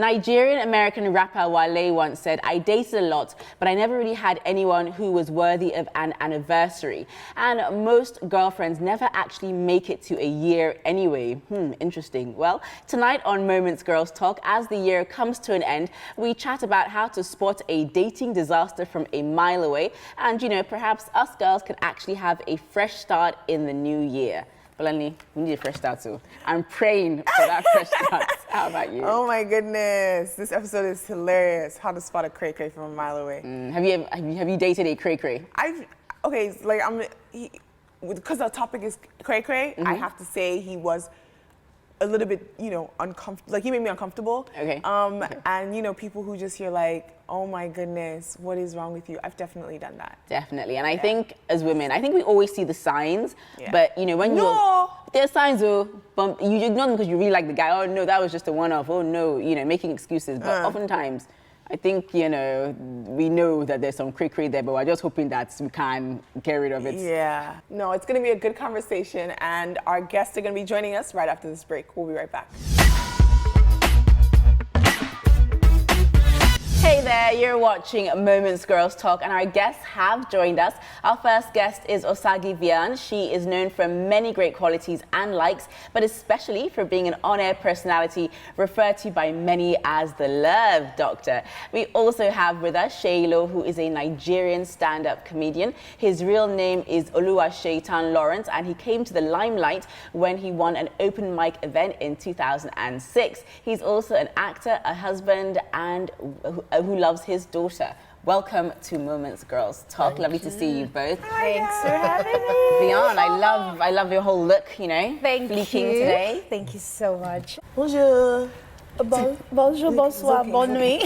Nigerian-American rapper Wale once said, "I dated a lot, but I never really had anyone who was worthy of an anniversary." And most girlfriends never actually make it to a year anyway. Interesting. Well, tonight on Moments Girls Talk, as the year comes to an end, we chat about how to spot a dating disaster from a mile away. And, you know, perhaps us girls can actually have a fresh start in the new year. Bellany, we need a fresh start too. I'm praying for that fresh start. How about you? Oh my goodness, this episode is hilarious. How to spot a cray from a mile away. Have you dated a cray? Because the topic is cray. I have to say he was a little bit, uncomfortable. Like, he made me uncomfortable. Okay. And people who just hear like, oh my goodness, what is wrong with you? I've definitely done that. Definitely. And I think as women, I think we always see the signs, Yeah. but when there's signs, but you ignore them because you really like the guy. Oh no, that was just a one-off. Oh no, making excuses. But oftentimes, I think, we know that there's some cray there, but we're just hoping that we can get rid of it. Yeah. No, it's going to be a good conversation, and our guests are going to be joining us right after this break. We'll be right back. Hey there, you're watching Moments Girls Talk, and our guests have joined us. Our first guest is Osagi-Vienne. She is known for many great qualities and likes, but especially for being an on-air personality referred to by many as the Love Doctor. We also have with us Shaylo, who is a Nigerian stand-up comedian. His real name is Oluwasetan Lawrence, and he came to the limelight when he won an open mic event in 2006. He's also an actor, a husband, and who loves his daughter. Welcome to Moments Girls Talk. Lovely to see you both. Thanks for having me. Vienne, I love your whole look, Thank you. Today. Thank you so much. Bonjour. Bonjour, bonsoir, bonne nuit.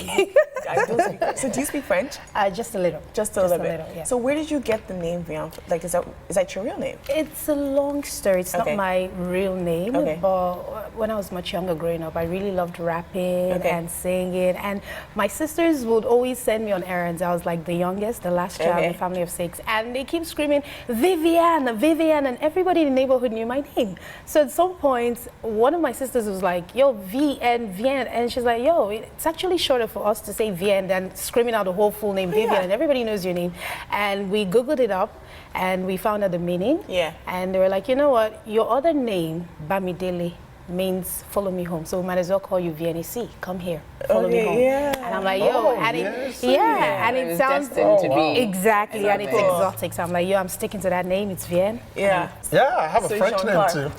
I don't speak French. So do you speak French? Just a little. Just a little bit. Yeah. So where did you get the name Vienne? Like, is that your real name? It's a long story. It's not my real name, but when I was much younger growing up, I really loved rapping and singing. And my sisters would always send me on errands. I was like the youngest, the last child in a family of 6. And they keep screaming, Vivienne, and everybody in the neighborhood knew my name. So at some point, one of my sisters was like, yo, Vienne, and she's like, yo, it's actually shorter for us to say Vienne than screaming out the whole full name, Vivienne, and everybody knows your name. And we Googled it up, and we found out the meaning. Yeah. And they were like, you know what, your other name, Bamidele, means follow me home, so we might as well call you VNEC. Come here, follow me home. And I'm like, yo, and it sounds to be. Exactly, and it's exotic. So I'm like, yo, I'm sticking to that name. It's Vienne. Yeah, I have a French name too.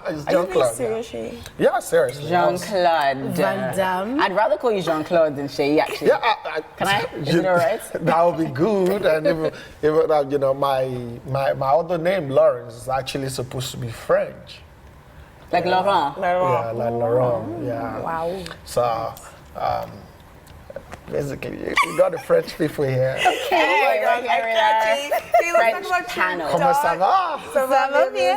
It's Jean-Claude. Seriously? Yeah, seriously. Jean-Claude Van Damme. I'd rather call you Jean-Claude than Shay, actually. Yeah, can I? Is it all right? That would be good. And if my other name Lawrence is actually supposed to be French. Like Laurent? Yeah, like Laurent, yeah. Wow. So, basically, you got the French people here. Okay, let's talk about panel. Comment ça va? Ça va bien,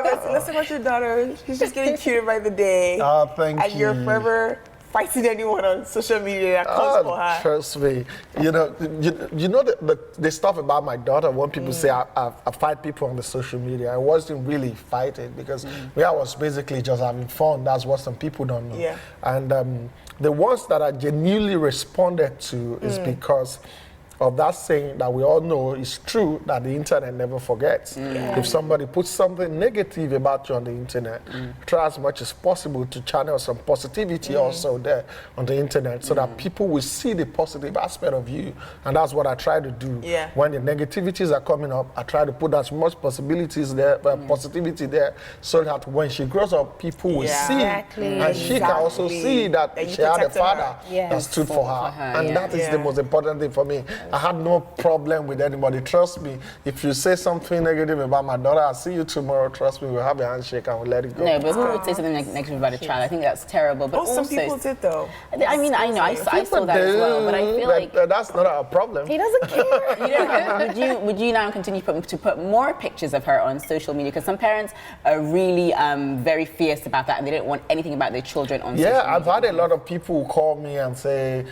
Let's talk about your daughter. She's just getting cuter by the day. Oh, thank you. And you're forever fighting anyone on social media that comes for her. Trust me. You know the stuff about my daughter when people say I fight people on the social media. I wasn't really fighting because I was basically just having fun. That's what some people don't know. Yeah. And the ones that I genuinely responded to is because of that saying that we all know is true, that the internet never forgets. If somebody puts something negative about you on the internet, try as much as possible to channel some positivity also there on the internet so that people will see the positive aspect of you. And that's what I try to do. When the negativities are coming up, I try to put as much possibilities there, positivity there, so that when she grows up, people will see, and she can also see that she had a father that stood for her. And that is the most important thing for me. I had no problem with anybody. Trust me, if you say something negative about my daughter, I'll see you tomorrow. Trust me, we'll have a handshake and we'll let it go. No, but who would say something negative about a child? I think that's terrible. But some people did, though. I mean, I know, I saw that as well, but I feel like that's not our problem. He doesn't care. Would you now continue to put more pictures of her on social media? Because some parents are really very fierce about that, and they don't want anything about their children on social media. Yeah, I've had a lot of people who call me and say,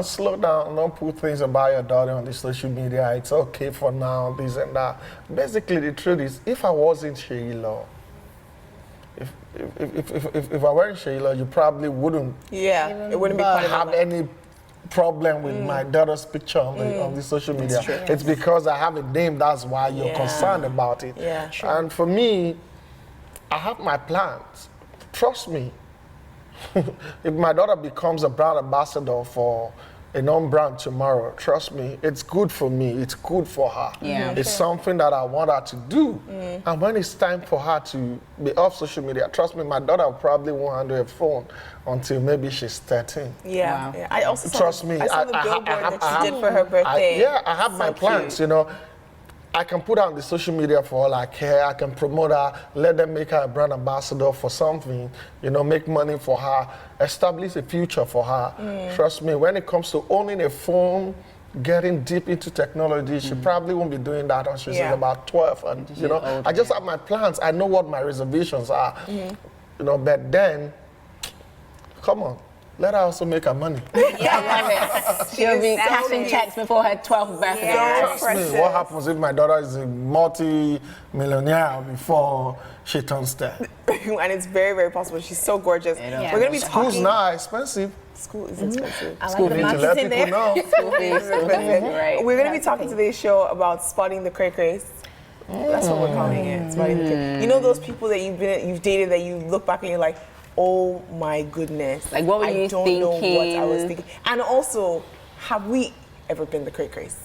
slow down, don't put things about your daughter on the social media. It's okay for now, this and that. Basically, the truth is, if I wasn't Shaylo, if I weren't Sheila, you probably wouldn't. Yeah, it wouldn't be part of have any problem with my daughter's picture on the social media. It's because I have a name. That's why you're concerned about it. Yeah, true. And for me, I have my plans. Trust me. If my daughter becomes a brand ambassador for a non-brand tomorrow, trust me, it's good for me, it's good for her. Yeah. It's something that I want her to do. And when it's time for her to be off social media, trust me, my daughter probably won't handle her phone until maybe she's 13. Yeah. Wow. Yeah. I also saw, Trust me, I saw the billboard that she did for her I birthday. have my plans, you know. I can put her on the social media for all I care. I can promote her, let them make her a brand ambassador for something, you know, make money for her, establish a future for her. Trust me, when it comes to owning a phone, getting deep into technology, she probably won't be doing that until she's about 12. And, you know, I just have my plans. I know what my reservations are, you know, but then, come on. Let her also make her money. Yeah, I love it. She'll be cashing checks before her 12th birthday. Yeah. Trust me, what happens if my daughter is a multi-millionaire before she turns 10? And it's very, very possible. She's so gorgeous. Yeah. We're going to be School's talking. not expensive. School is expensive. I School like the fees To let marketing people there. know. School fees, right. We're going to be talking today's show about spotting the CRAYS. That's what we're calling it. Spotting the CRAYS. You know those people that you've dated that you look back and you're like, oh my goodness. Like, what were you I don't know what I was thinking? thinking. And also, have we ever been the CRAYS?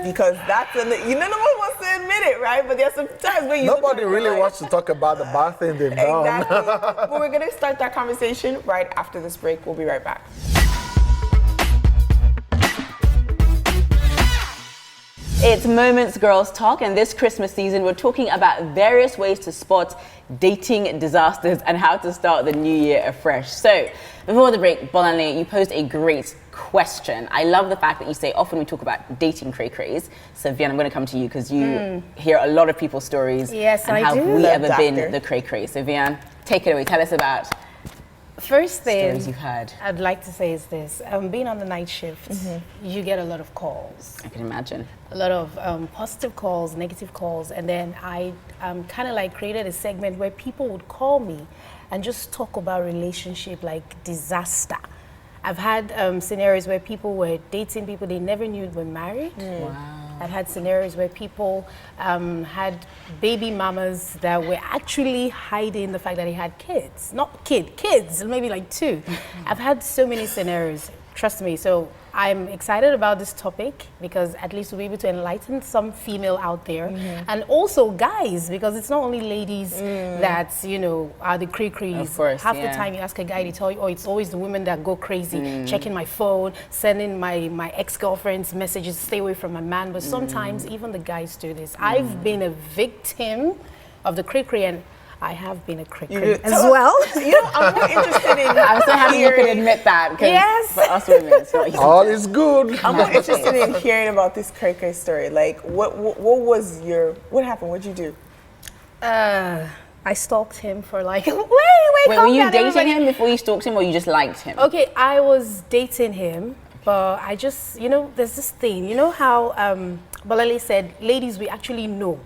Because that's none of us wants to admit it, right? But there's some times where you Nobody look really like, wants to talk about the bad thing they've done. Exactly. But we're going to start that conversation right after this break. We'll be right back. It's Moments Girls Talk, and this Christmas season we're talking about various ways to spot dating disasters and how to start the new year afresh. So, before the break, Bolanle, you posed a great question. I love the fact that you say often we talk about dating cray-crays. So, Vianne, I'm going to come to you because you hear a lot of people's stories. Yes, and I have do. we Love ever been doctor. the cray-cray? So, Vianne, take it away. Tell us about First thing stories you've heard. I'd like to say is this. Being on the night shift, you get a lot of calls. I can imagine. A lot of positive calls, negative calls, and then I kind of like created a segment where people would call me and just talk about relationship like disaster. I've had scenarios where people were dating people they never knew were married. Wow. I've had scenarios where people had baby mamas that were actually hiding the fact that they had kids. Not kids, maybe like 2. I've had so many scenarios, trust me. So I'm excited about this topic because at least we'll be able to enlighten some female out there. And also guys, because it's not only ladies that, you know, are the cray-crays. Of course, Half yeah. the time you ask a guy, they tell you, oh, it's always the women that go crazy, checking my phone, sending my ex-girlfriend's messages, stay away from my man. But sometimes even the guys do this. I've been a victim of the cray-cray, and I have been a cray-cray as well. You know, I'm more interested in. I'm so happy you can hearing- admit that because Yes. for us women, it's not easy. All is good. I'm more interested in hearing about this CRAY story. Like, what happened? What'd you do? I stalked him for like, wait, Wait, calm were you down, dating everybody. him before you stalked him, or you just liked him? Okay, I was dating him, but I just, you know, there's this thing. You know how Balale said, ladies, we actually know.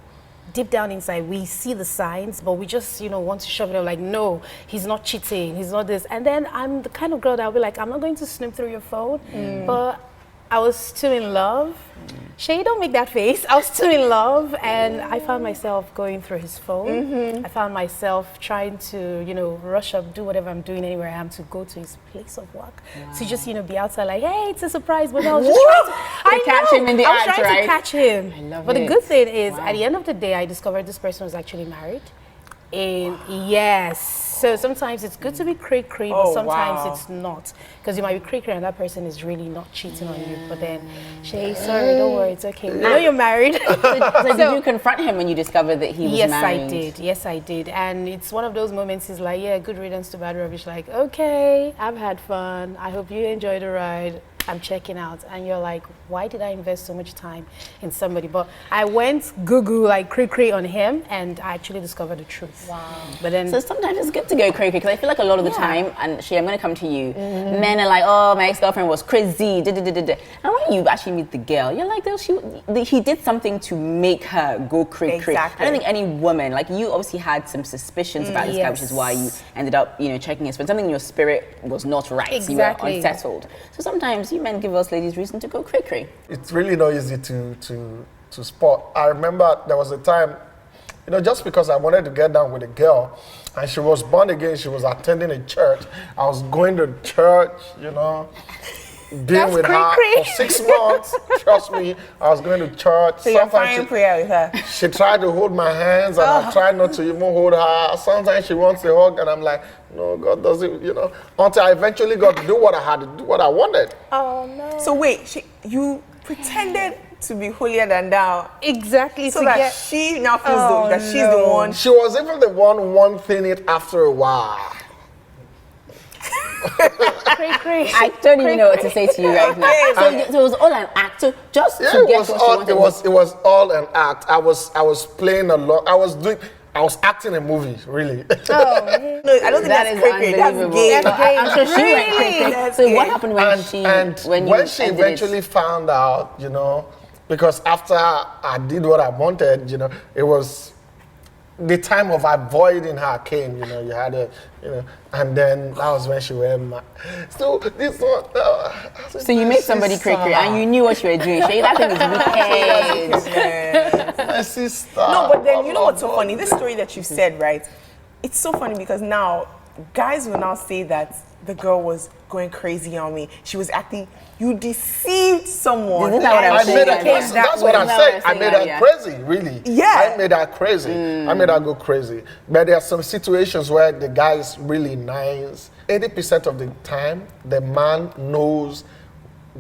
Deep down inside, we see the signs, but we just, you know, want to shove it up like, no, he's not cheating, he's not this. And then I'm the kind of girl that will be like, I'm not going to snoop through your phone, but I was too in love. Shay, don't make that face. I was too in love, and I found myself going through his phone. I found myself trying to, you know, rush up, do whatever I'm doing anywhere I am to go to his place of work. To just, you know, be outside like, hey, it's a surprise, but I was just trying to catch him in the I was act, trying right? to catch him. I love but it. the good thing is, Wow. at the end of the day, I discovered this person was actually married. And yes, so sometimes it's good to be cray-cray, but Oh, sometimes wow. it's not. Because you might be cray-cray and that person is really not cheating on you. But then, Shay, sorry, don't worry, it's okay. We know you're married. So did you confront him when you discovered that he was Yes, married? I did. Yes, I did. And it's one of those moments, he's like, yeah, good riddance to bad rubbish. Like, okay, I've had fun. I hope you enjoy the ride. I'm checking out. And you're like, why did I invest so much time in somebody? But I went Google like cray on him, and I actually discovered the truth. Wow. But then, so sometimes it's good to go cray because I feel like a lot of the time, and Shay, I'm going to come to you, men are like, oh, my ex-girlfriend was crazy, And when you actually meet the girl, you're like, he did something to make her go cray. Exactly. I don't think any woman, like you obviously had some suspicions about this guy, which is why you ended up, checking his phone. Something in your spirit was not right. Exactly. You were unsettled. So sometimes you men give us ladies reason to go cray. It's really not easy to spot. I remember there was a time, just because I wanted to get down with a girl, and she was born again, she was attending a church. I was going to church, being with her for 6 months. Trust me, I was going to church. So you're praying prayer with her. She tried to hold my hands, and I tried not to even hold her. Sometimes she wants a hug, and I'm like, no, God doesn't, until I eventually got to do what I had to do, what I wanted. oh no. So wait, you pretended to be holier than thou. Exactly. So that she now feels that she's the one. She was even the one thing it after a while. Cray. I don't even know what to say to you right now. So it was all an act. So just to get what she wanted. It was all an act. I was playing a lot. I was acting a movie, really. No, I don't think That is that's cray. That's unbelievable. gay. I'm sure she went cray. So what happened when she eventually found out, because after I did what I wanted, it was the time of avoiding her came, you had it, and then that was when she went mad. So this one, so you made somebody cray and you knew what you were doing. Shay, that thing is wicked. My sister. No, but then you know what's so funny? This story that you said, right? It's so funny because now guys will now say that the girl was going crazy on me. She was acting. You deceived someone. Isn't that what I'm saying? That's what I'm saying. I made her crazy, really. Yeah. I made her crazy. I made her go crazy. But there are some situations where the guy is really nice. 80% of the time, the man knows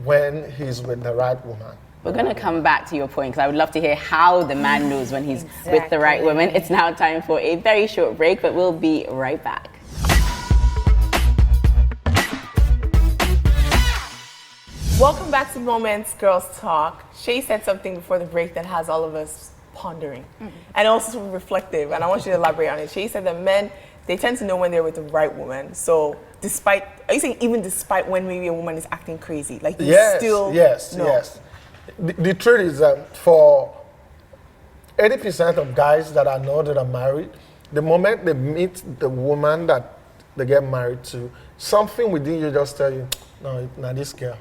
when he's with the right woman. We're going to come back to your point because I would love to hear how the man knows when he's with the right woman. It's now time for a very short break, but we'll be right back. Welcome back to Moments Girls Talk. Shay said something before the break that has all of us pondering and also reflective, and I want you to elaborate on it. Shay said that men, they tend to know when they're with the right woman. So are you saying even despite when maybe a woman is acting crazy, like you still know? Yes. The truth is that for 80% of guys that I know that are married, the moment they meet the woman that they get married to, something within you just tell you, no, not this girl.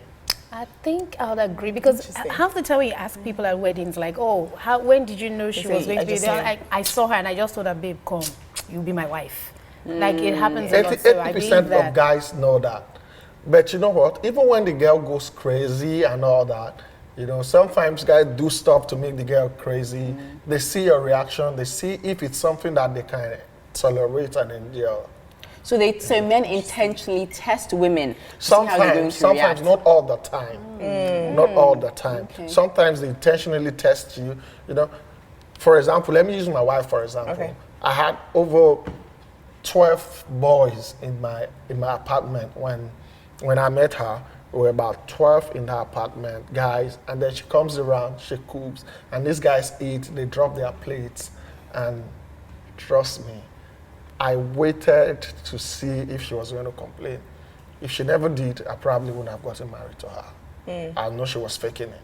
I think I would agree because half the time we ask people at weddings, like, oh, when did you know she was going to be there? Like, I saw her and I just told her, babe, come, you'll be my wife. Like, it happens a lot. So 80% of guys know that. But you know what? Even when the girl goes crazy and all that, sometimes guys do stuff to make the girl crazy. They see your reaction. They see if it's something that they can tolerate and endure. So men intentionally test women to sometimes, see how they're going to react. Not all the time. Not all the time. Okay. Sometimes they intentionally test you. For example, let me use my wife for example. Okay. I had over 12 boys in my apartment when I met her. We were about 12 in the apartment, guys, and then she comes around, she cooks, and these guys eat, they drop their plates, and trust me, I waited to see if she was going to complain. If she never did, I probably wouldn't have gotten married to her. I know she was faking it.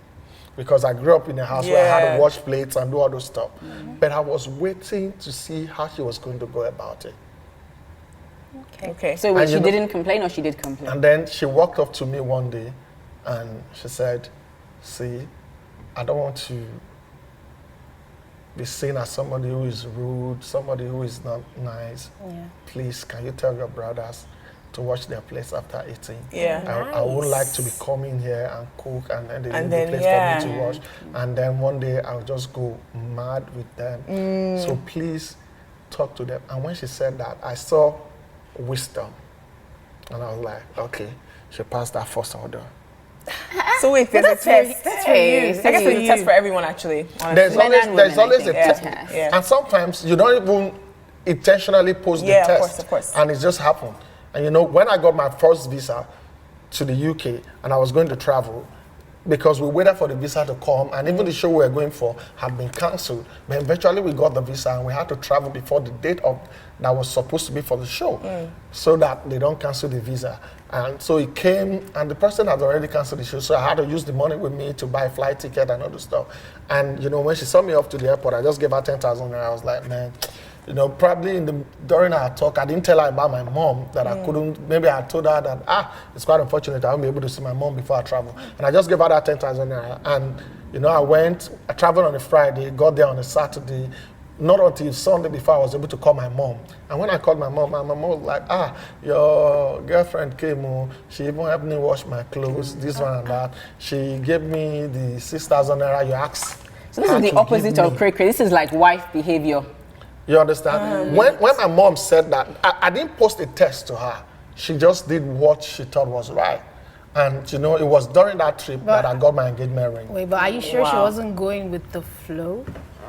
Because I grew up in a house where I had to wash plates and do all those stuff. But I was waiting to see how she was going to go about it. Okay. So when she didn't complain or she did complain? And then she walked up to me one day and she said, see, I don't want to be seen as somebody who is rude, somebody who is not nice. Yeah. Please, can you tell your brothers to wash their plates after eating? Yeah. I would like to be coming here and cook and then they leave the place for me to wash. And then one day I'll just go mad with them. So please talk to them. And when she said that, I saw wisdom. And I was like, okay, she passed that first order. So wait, there's a test. That's for you. I guess there's a test for everyone, actually. There's always a test. Yeah. And sometimes you don't even intentionally post the test. Of course. And it just happened. And when I got my first visa, to the UK and I was going to travel because we waited for the visa to come, and even the show we were going for had been cancelled. But eventually we got the visa and we had to travel before the date of that was supposed to be for the show, so that they don't cancel the visa. And so it came, and the person had already canceled the show, so I had to use the money with me to buy flight ticket and other stuff. And you know, when she saw me off to the airport, I just gave her 10,000 and I was like, man, you know, probably during our talk, I didn't tell her about my mom, that I couldn't, maybe I told her that, it's quite unfortunate, I won't be able to see my mom before I travel. And I just gave her that 10,000 naira. And, you know, I traveled on a Friday, got there on a Saturday, not until Sunday before I was able to call my mom. And when I called my mom was like, your girlfriend came, she even helped me wash my clothes, this one and that. She gave me the 6,000 naira you asked. So this is the opposite of cray cray. This is like wife behavior. You understand? When my mom said that, I didn't post a text to her. She just did what she thought was right. And you know, it was during that trip that I got my engagement ring. Wait, but are you sure she wasn't going with the flow?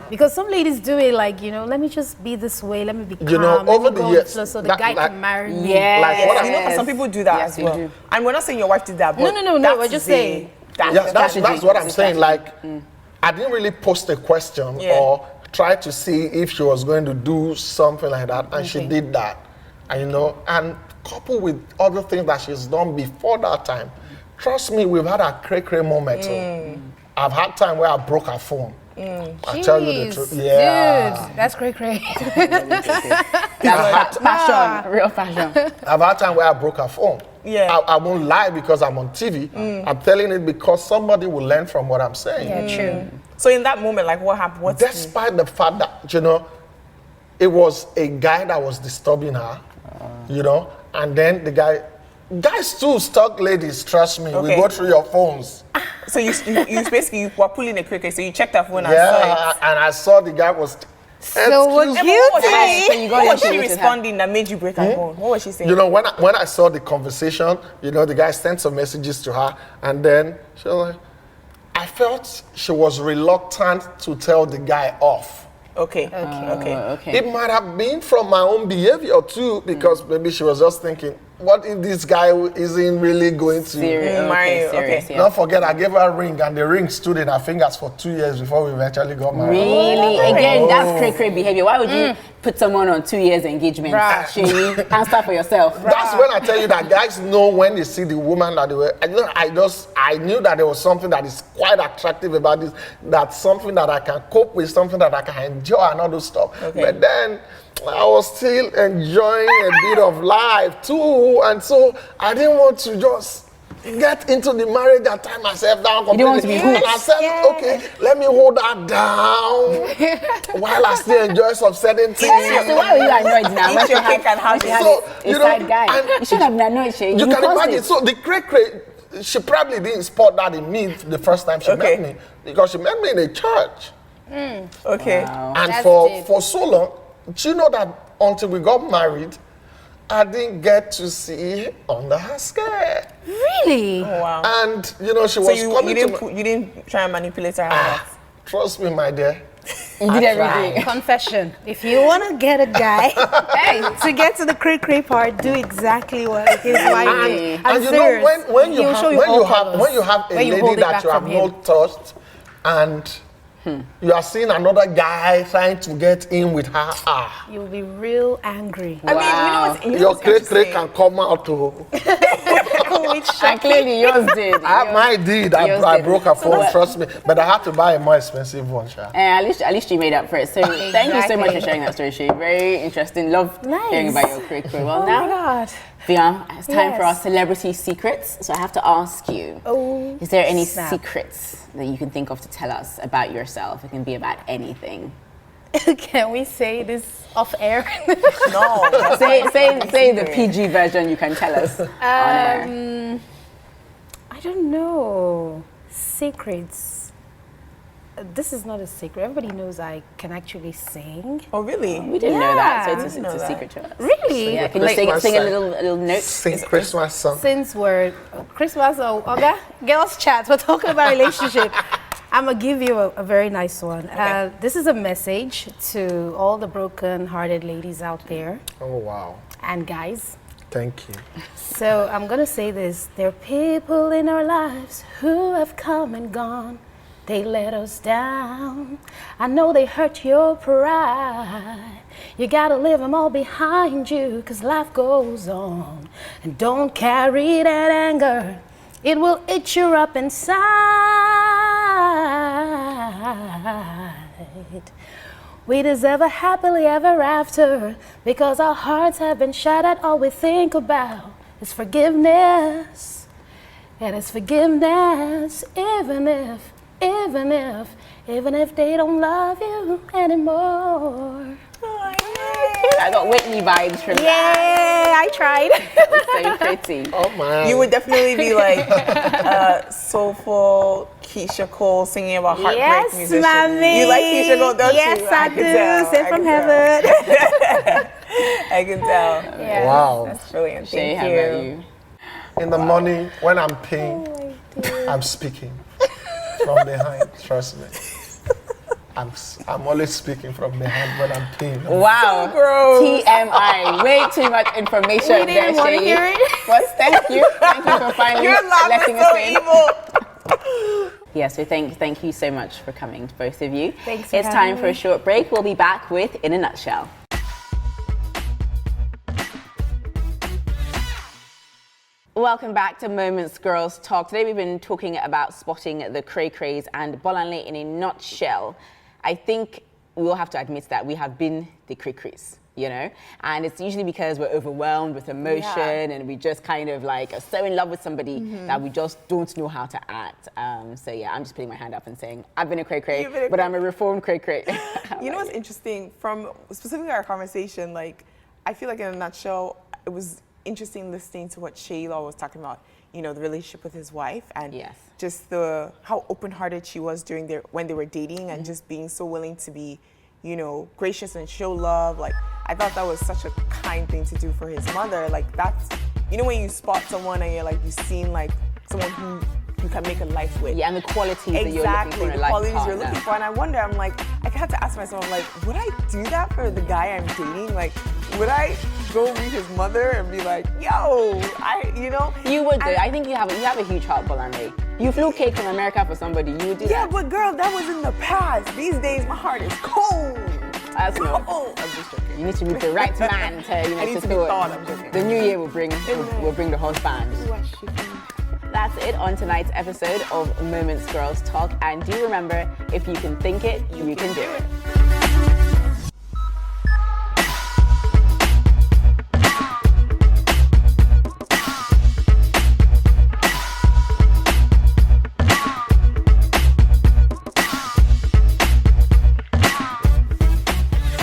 Because some ladies do it like, you know, let me just be this way, let me be calm, you know, over the years, so the guy can marry me. Like, you know, some people do that as well. And we're not saying your wife did that, but no, we're just saying. That's what I'm saying. Like, I didn't really post a question or try to see if she was going to do something like that, and she did that. And you know, and coupled with other things that she's done before that time, trust me, we've had a cray-cray moment. I've had time where I broke her phone. I tell you the truth. Dude, that's cray-cray. Fashion, real fashion. I've had time where I broke her phone. I won't lie because I'm on TV. I'm telling it because somebody will learn from what I'm saying. Yeah, true. So in that moment, like what happened? Despite the fact that, you know, it was a guy that was disturbing her, you know, and then the guys too stalk ladies, trust me, we go through your phones. So you basically were pulling a cray-cray, so you checked her phone and saw it. And I saw the guy was... So what was she responding that made you break her phone? What was she saying? You know, when I saw the conversation, you know, the guy sent some messages to her, and then she was like, I felt she was reluctant to tell the guy off. Okay. It might have been from my own behavior too, because maybe she was just thinking, what if this guy isn't really going to marry you? Okay. Don't forget, I gave her a ring, and the ring stood in her fingers for 2 years before we eventually got married. Really? Again, that's cray-cray behavior. Why would you put someone on 2 years engagement? Answer for yourself. That's when I tell you that guys know when they see the woman that they were. I knew that there was something that is quite attractive about this. That's something that I can cope with, something that I can enjoy, and all those stuff. But then I was still enjoying a bit of life too, and so I didn't want to just get into the marriage and tie myself down completely. You don't want to be hooked. And I said, okay, let me hold that down while I still enjoy some certain things. So why were you annoyed now? Eat your cake and have a side guy. You should have been annoyed. You can imagine. So the cray-cray, she probably didn't spot that in me the first time she met me, because she met me in a church. Okay. Wow. And for so long, do you know that until we got married, I didn't get to see under her skirt. Really? Oh, wow. And you know, she was coming you didn't try and manipulate her. Trust me, my dear. You did everything. Confession. If you want to get a guy to get to the cray-cray part, do exactly what his wife did. And you know, when you have a lady that you have not touched, and you are seeing another guy trying to get in with her, you'll be real angry. I mean, you know your cray-cray can come out too. And clearly yours did. Mine did. I broke her phone, trust me. But I had to buy a more expensive one, Sha. At least you made up for it. So thank you so much for sharing that story, Shay. Very interesting. Love hearing about your cray-cray. Well, now, Vian, it's time for our celebrity secrets. So I have to ask you, is there any secrets that you can think of to tell us about yourself? It can be about anything. Can we say this off air? No. say the PG version you can tell us on air. I don't know. Secrets. This is not a secret. Everybody knows I can actually sing. Oh, really? We didn't know that, so it's a secret to us. Really? So, yeah, can you sing a little note? Sing Christmas song. Since we're Christmas, okay? Girls chat, we're talking about relationship. I'm going to give you a very nice one. This is a message to all the broken-hearted ladies out there. Oh, wow. And guys. Thank you. So I'm going to say this. There are people in our lives who have come and gone. They let us down. I know they hurt your pride. You gotta leave them all behind you, 'cause life goes on. And don't carry that anger. It will eat you up inside. We deserve a happily ever after, because our hearts have been shattered. All we think about is forgiveness. And it's forgiveness, even if they don't love you anymore. I got Whitney vibes from that. Yeah, I tried. That was so pretty. Oh my. You would definitely be like soulful Keisha Cole singing about heartbreak Yes, musician. mommy. You like Keisha Cole, don't yes, you? I can do. tell. Sent from heaven. I can tell. Yeah. Wow. That's brilliant. Shay, Thank how you. about you? In the morning, when I'm peeing, I'm speaking from behind. Trust me. I'm always speaking from behind when I'm peeing. Wow. gross. TMI. Way too much information We didn't want to Shay. hear it. But thank you. Thank you for finally Your laugh letting is us so in. evil. Yeah, so thank you so much for coming, both of you. Thanks for It's having time for me. a short break. We'll be back with In a Nutshell. Welcome back to Moments Girls Talk. Today we've been talking about spotting the cray-crays and Bolanle in a nutshell. I think we'll have to admit that we have been the cray-crays, you know? And it's usually because we're overwhelmed with emotion and we just kind of like are so in love with somebody that we just don't know how to act. So yeah, I'm just putting my hand up and saying, I've been a cray-cray, but I'm a reformed cray-cray. You know what's interesting from specifically our conversation, like I feel like in a nutshell, it was interesting listening to what Shayla was talking about, you know, the relationship with his wife and just how open-hearted she was when they were dating and just being so willing to be, you know, gracious and show love. Like, I thought that was such a kind thing to do for his mother. Like, that's, you know, when you spot someone and you're like, you seem like someone who you can make a life with. Yeah, and the qualities that you're looking for in a life qualities partner. you're looking for. And I wonder, I'm like, I had to ask myself, like, would I do that for the guy I'm dating? Like, would I go meet his mother and be like, yo, you know? You would do. I think you have a huge heart, Bolanle. You flew cake from America for somebody, you would do Yeah, that. but girl, that was in the past. These days, my heart is cold. That's not. Oh, I'm just joking. You need to meet the right man to, you know, I need to be do it. thought, I'm joking. The new year will bring the husband. That's it on tonight's episode of Moments Girls Talk. And do remember, if you can think it, you can do it.